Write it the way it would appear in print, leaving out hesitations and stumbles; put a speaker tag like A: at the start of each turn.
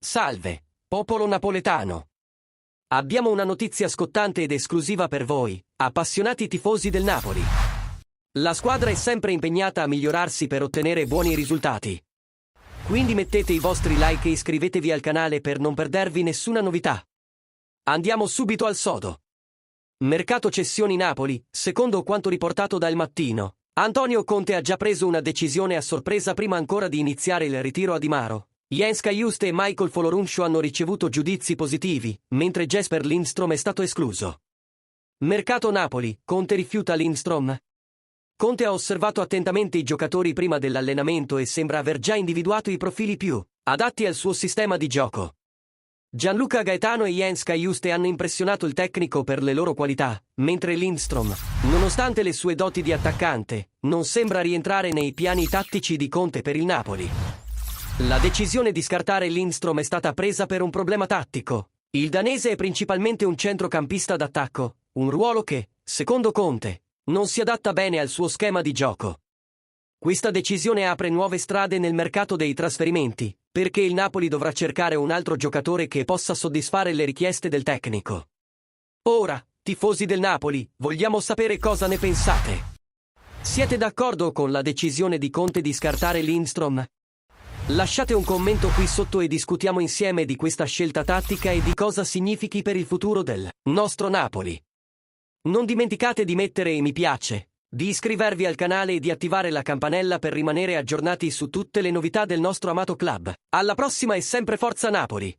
A: Salve, popolo napoletano. Abbiamo una notizia scottante ed esclusiva per voi, appassionati tifosi del Napoli. La squadra è sempre impegnata a migliorarsi per ottenere buoni risultati. Quindi mettete i vostri like e iscrivetevi al canale per non perdervi nessuna novità. Andiamo subito al sodo. Mercato cessioni Napoli, secondo quanto riportato da Il Mattino. Antonio Conte ha già preso una decisione a sorpresa prima ancora di iniziare il ritiro a Di Maro. Jens Cajuste e Michael Folorunsho hanno ricevuto giudizi positivi, mentre Jesper Lindstrom è stato escluso. Mercato Napoli, Conte rifiuta Lindstrom. Conte ha osservato attentamente i giocatori prima dell'allenamento e sembra aver già individuato i profili più adatti al suo sistema di gioco. Gianluca Gaetano e Jens Cajuste hanno impressionato il tecnico per le loro qualità, mentre Lindstrom, nonostante le sue doti di attaccante, non sembra rientrare nei piani tattici di Conte per il Napoli. La decisione di scartare Lindstrom è stata presa per un problema tattico. Il danese è principalmente un centrocampista d'attacco, un ruolo che, secondo Conte, non si adatta bene al suo schema di gioco. Questa decisione apre nuove strade nel mercato dei trasferimenti, perché il Napoli dovrà cercare un altro giocatore che possa soddisfare le richieste del tecnico. Ora, tifosi del Napoli, vogliamo sapere cosa ne pensate. Siete d'accordo con la decisione di Conte di scartare Lindstrom? Lasciate un commento qui sotto e discutiamo insieme di questa scelta tattica e di cosa significhi per il futuro del nostro Napoli. Non dimenticate di mettere mi piace, di iscrivervi al canale e di attivare la campanella per rimanere aggiornati su tutte le novità del nostro amato club. Alla prossima e sempre Forza Napoli!